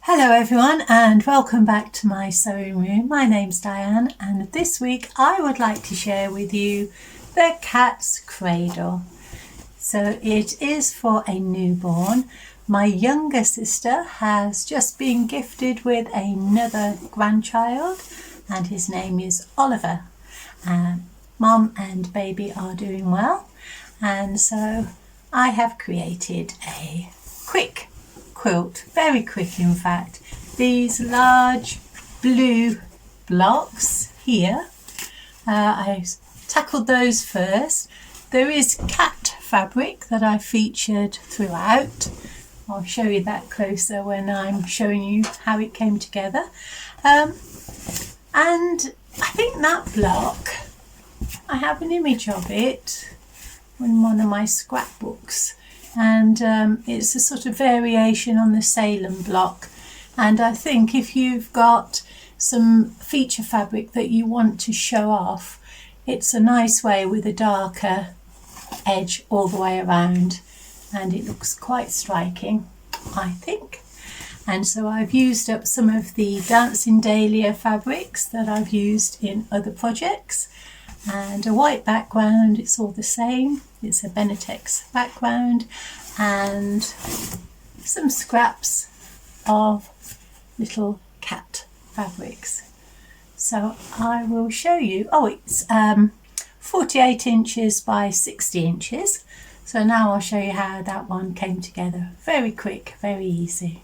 Hello everyone and welcome back to my sewing room. My name's Diane and this week I would like to share with you the Cat's Cradle. So it is for a newborn. My younger sister has just been gifted with another grandchild and his name is Oliver. Mum and baby are doing well, and so I have created a quick quilt, very quick in fact. These large blue blocks here, I tackled those first. There is cat fabric that I featured throughout. I'll show you that closer when I'm showing you how it came together. And I think that block, I have an image of it in one of my scrapbooks, and it's a sort of variation on the Salem block. And I think if you've got some feature fabric that you want to show off, it's a nice way with a darker edge all the way around, and it looks quite striking, I think. And so I've used up some of the Dancing Dahlia fabrics that I've used in other projects, and a white background. It's all the same. It's a Benetex background and some scraps of little cat fabrics. So I will show you. Oh, it's 48 inches by 60 inches. So now I'll show you how that one came together. Very quick, very easy.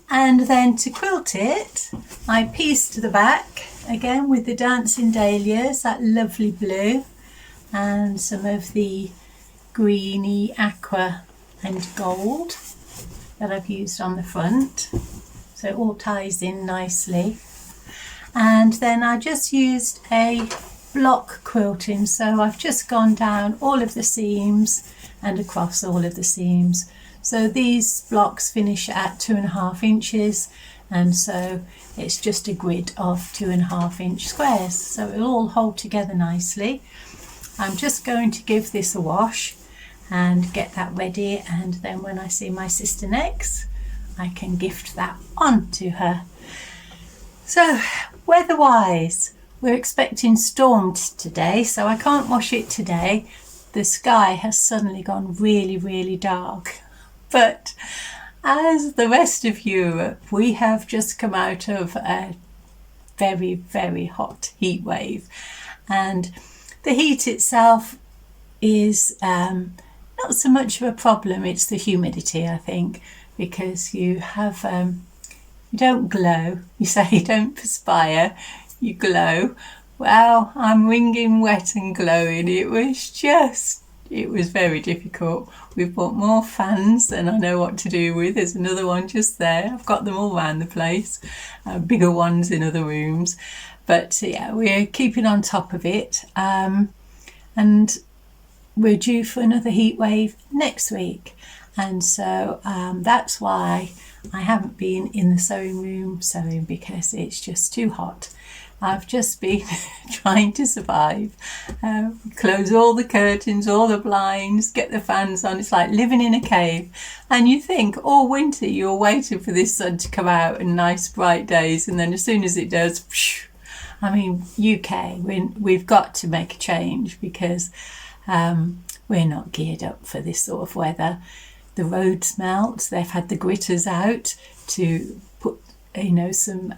And then to quilt it, I pieced the back again with the Dancing Dahlias, that lovely blue, and some of the greeny aqua and gold that I've used on the front. So it all ties in nicely. And then I just used a block quilting. So I've just gone down all of the seams and across all of the seams. So these blocks finish at 2.5 inches, and so it's just a grid of 2.5 inch squares. So it'll all hold together nicely. I'm just going to give this a wash and get that ready, and then when I see my sister next, I can gift that on to her. So weather-wise, we're expecting storms today, so I can't wash it today. The sky has suddenly gone really, really dark. But as the rest of Europe, we have just come out of a very, very hot heat wave. And the heat itself is not so much of a problem. It's the humidity, I think, because you have, you don't glow. You say you don't perspire, you glow. Well, I'm wringing wet and glowing. It was very difficult. We've bought more fans than I know what to do with. There's another one just there. I've got them all around the place, bigger ones in other rooms. But yeah, we're keeping on top of it. And we're due for another heat wave next week. And so that's why I haven't been in the sewing room sewing, because it's just too hot. I've just been trying to survive. Close all the curtains, all the blinds, get the fans on. It's like living in a cave. And you think all winter you're waiting for this sun to come out and nice bright days, and then as soon as it does, phew, I mean, UK, we've got to make a change, because we're not geared up for this sort of weather. The roads melt. They've had the gritters out to put, some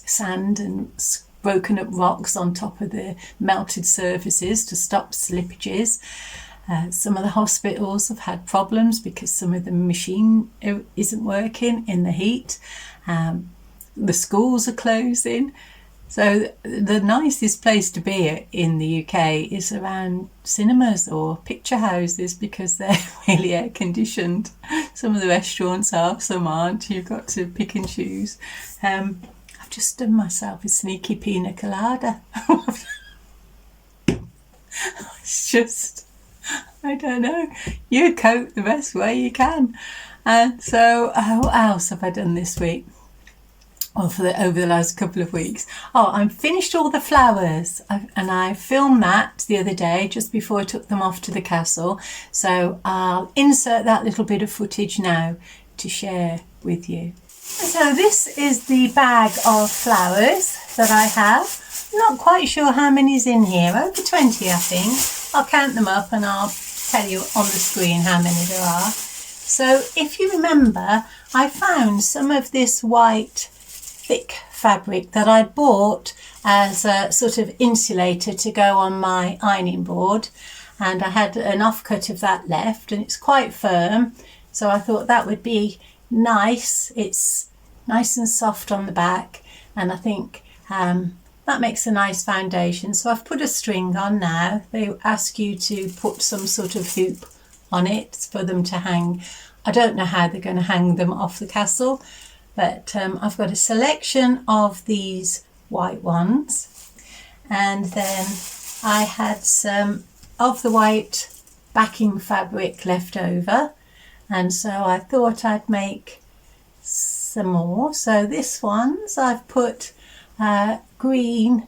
sand and broken up rocks on top of the melted surfaces to stop slippages. Some of the hospitals have had problems because some of the machine isn't working in the heat. The schools are closing. So the nicest place to be in the UK is around cinemas or picture houses because they're really air conditioned. Some of the restaurants are, some aren't. You've got to pick and choose. I've just done myself a sneaky pina colada. It's just, I don't know. You cope the best way you can. And so what else have I done this week? Well, over the last couple of weeks. I finished all the flowers and I filmed that the other day just before I took them off to the castle. So I'll insert that little bit of footage now to share with you. So this is the bag of flowers that I have. Not quite sure how many's in here, over 20 I think. I'll count them up and I'll tell you on the screen how many there are. So if you remember, I found some of this white thick fabric that I'd bought as a sort of insulator to go on my ironing board, and I had an offcut of that left and it's quite firm, so I thought that would be nice. It's nice and soft on the back, and I think that makes a nice foundation. So I've put a string on now. They ask you to put some sort of hoop on it for them to hang. I don't know how they're going to hang them off the castle, but I've got a selection of these white ones, and then I had some of the white backing fabric left over, and so I thought I'd make some more. So this one's I've put green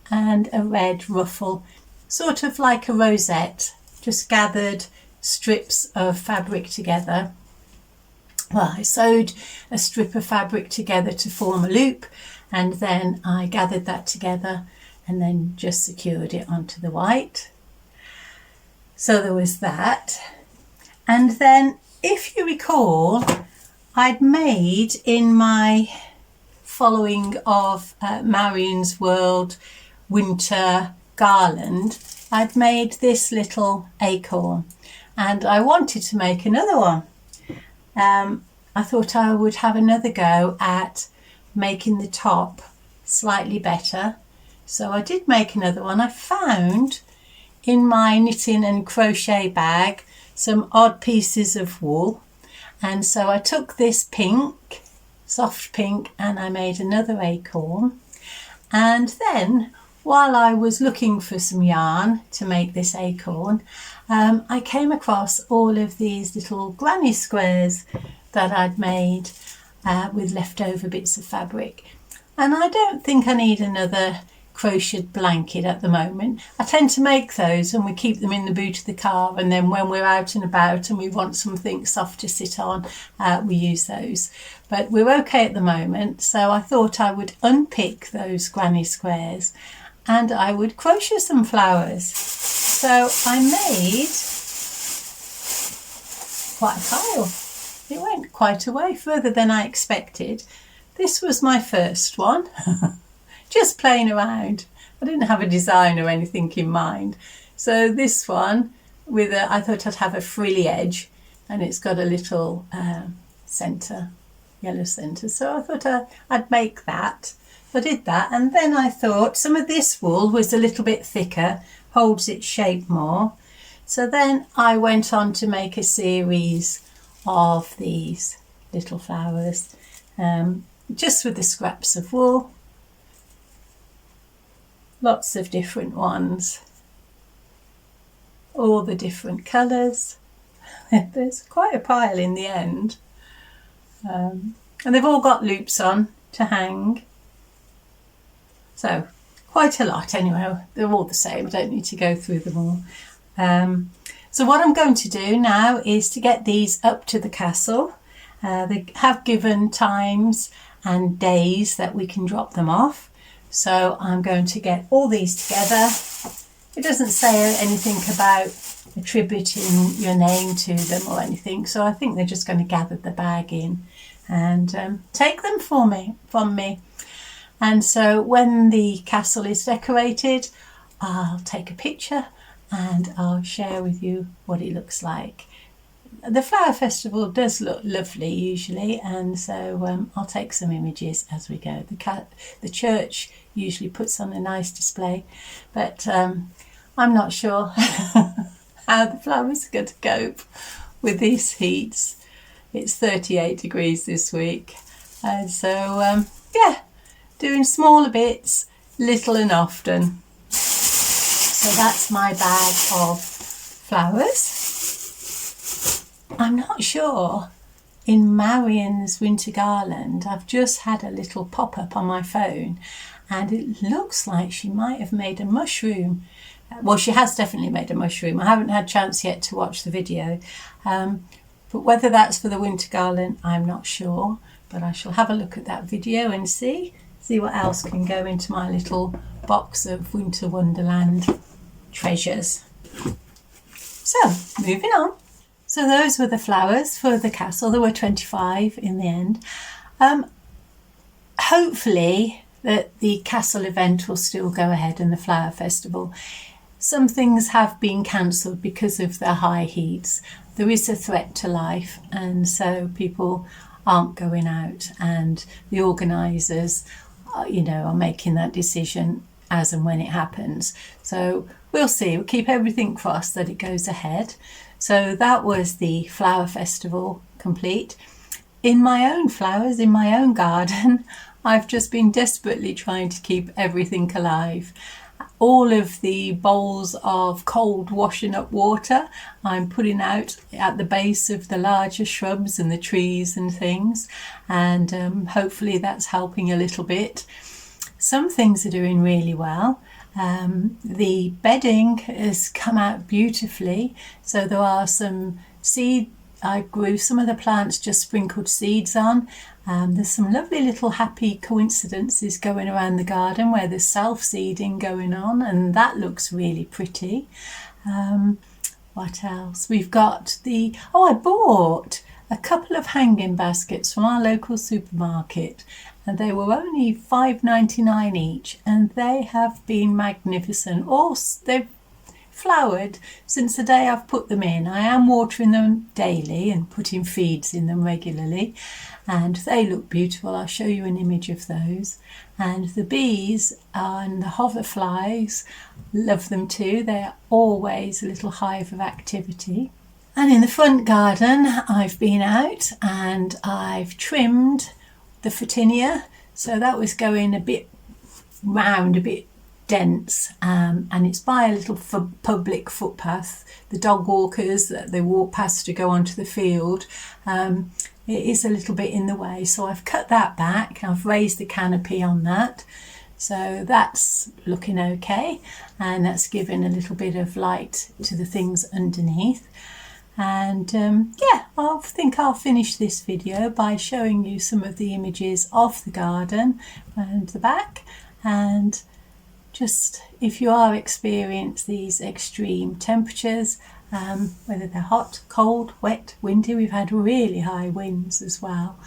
and a red ruffle, sort of like a rosette, just gathered strips of fabric together. Well, I sewed a strip of fabric together to form a loop, and then I gathered that together and then just secured it onto the white. So there was that. And then, if you recall, I'd made in my following of Marion's World winter garland, I'd made this little acorn, and I wanted to make another one. I thought I would have another go at making the top slightly better. So I did make another one. I found in my knitting and crochet bag some odd pieces of wool. And so I took this pink, soft pink, and I made another acorn. And then while I was looking for some yarn to make this acorn, I came across all of these little granny squares that I'd made with leftover bits of fabric. And I don't think I need another crocheted blanket at the moment. I tend to make those and we keep them in the boot of the car, and then when we're out and about and we want something soft to sit on, we use those. But we're okay at the moment, so I thought I would unpick those granny squares and I would crochet some flowers. So I made quite a pile. It went quite a way, further than I expected. This was my first one, just playing around. I didn't have a design or anything in mind. So this one, I thought I'd have a frilly edge, and it's got a little centre, yellow centre. So I thought I'd make that. I did that, and then I thought some of this wool was a little bit thicker, holds its shape more. So then I went on to make a series of these little flowers, just with the scraps of wool. Lots of different ones, all the different colours. There's quite a pile in the end, and they've all got loops on to hang. So quite a lot anyway. They're all the same, I don't need to go through them all. So what I'm going to do now is to get these up to the castle. They have given times and days that we can drop them off. So I'm going to get all these together. It doesn't say anything about attributing your name to them or anything. So I think they're just going to gather the bag in and take them from me. And so when the castle is decorated, I'll take a picture and I'll share with you what it looks like. The flower festival does look lovely usually, and so I'll take some images as we go. The church usually puts on a nice display, but I'm not sure how the flowers are going to cope with these heats. It's 38 degrees this week, and so yeah, doing smaller bits, little and often. So that's my bag of flowers. I'm not sure. In Marion's winter garland, I've just had a little pop-up on my phone, and it looks like she might have made a mushroom. Well, she has definitely made a mushroom. I haven't had a chance yet to watch the video, but whether that's for the winter garland, I'm not sure. But I shall have a look at that video and see what else can go into my little box of Winter Wonderland treasures. So, moving on. So those were the flowers for the castle. There were 25 in the end. Hopefully that the castle event will still go ahead and the flower festival. Some things have been cancelled because of the high heats. There is a threat to life, and so people aren't going out, and the organisers are making that decision as and when it happens. So we'll see. We'll keep everything crossed that it goes ahead. So that was the flower festival complete. In my own flowers, in my own garden, I've just been desperately trying to keep everything alive. All of the bowls of cold washing up water I'm putting out at the base of the larger shrubs and the trees and things, and hopefully that's helping a little bit. Some things are doing really well. The bedding has come out beautifully, so there are some seed. I grew some of the plants, just sprinkled seeds on. There's some lovely little happy coincidences going around the garden where there's self-seeding going on, and that looks really pretty. What else? We've got I bought a couple of hanging baskets from our local supermarket, and they were only $5.99 each, and they have been magnificent. They've flowered since the day I've put them in. I am watering them daily and putting feeds in them regularly, and they look beautiful. I'll show you an image of those. And the bees and the hoverflies, love them too. They're always a little hive of activity. And in the front garden, I've been out and I've trimmed the Photinia, so that was going a bit round, a bit dense, and it's by a little public footpath. The dog walkers that they walk past to go onto the field, it is a little bit in the way, so I've cut that back. I've raised the canopy on that, so that's looking okay, and that's giving a little bit of light to the things underneath. And I think I'll finish this video by showing you some of the images of the garden and the back, and just if you are experiencing these extreme temperatures, whether they're hot, cold, wet, windy, we've had really high winds as well.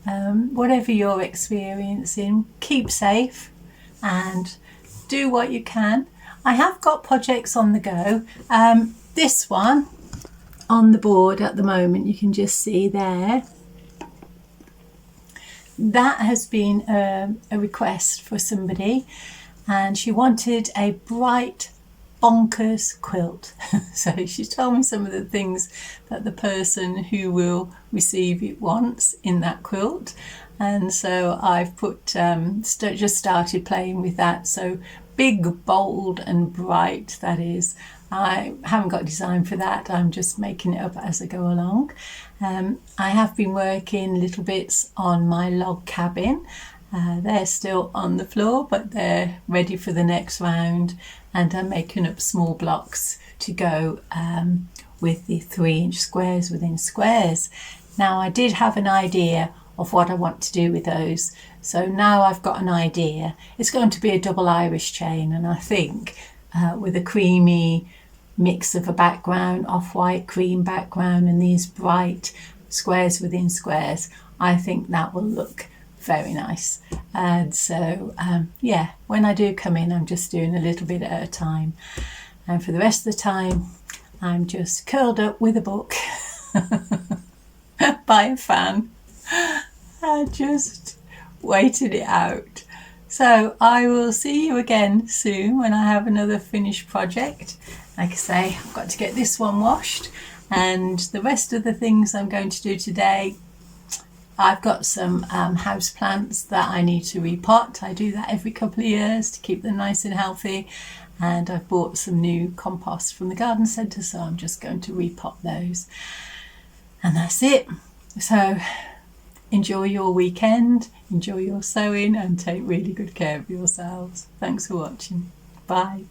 Whatever you're experiencing, keep safe and do what you can. I have got projects on the go. This one on the board at the moment, you can just see there, that has been a request for somebody, and she wanted a bright bonkers quilt. So she's told me some of the things that the person who will receive it wants in that quilt, and so I've put just started playing with that. So big, bold and bright, that is. I haven't got a design for that, I'm just making it up as I go along. I have been working little bits on my log cabin. They're still on the floor, but they're ready for the next round, and I'm making up small blocks to go with the 3-inch squares within squares. Now, I did have an idea of what I want to do with those, so now I've got an idea. It's going to be a double Irish chain, and I think with a creamy mix of a background, off-white cream background, and these bright squares within squares, I think that will look very nice. And so yeah, when I do come in, I'm just doing a little bit at a time, and for the rest of the time I'm just curled up with a book by a fan and just waiting it out. So I will see you again soon when I have another finished project. Like I say, I've got to get this one washed, and the rest of the things I'm going to do today, I've got some house plants that I need to repot. I do that every couple of years to keep them nice and healthy, and I've bought some new compost from the garden centre, so I'm just going to repot those, and that's it. So enjoy your weekend, enjoy your sewing, and take really good care of yourselves. Thanks for watching. Bye.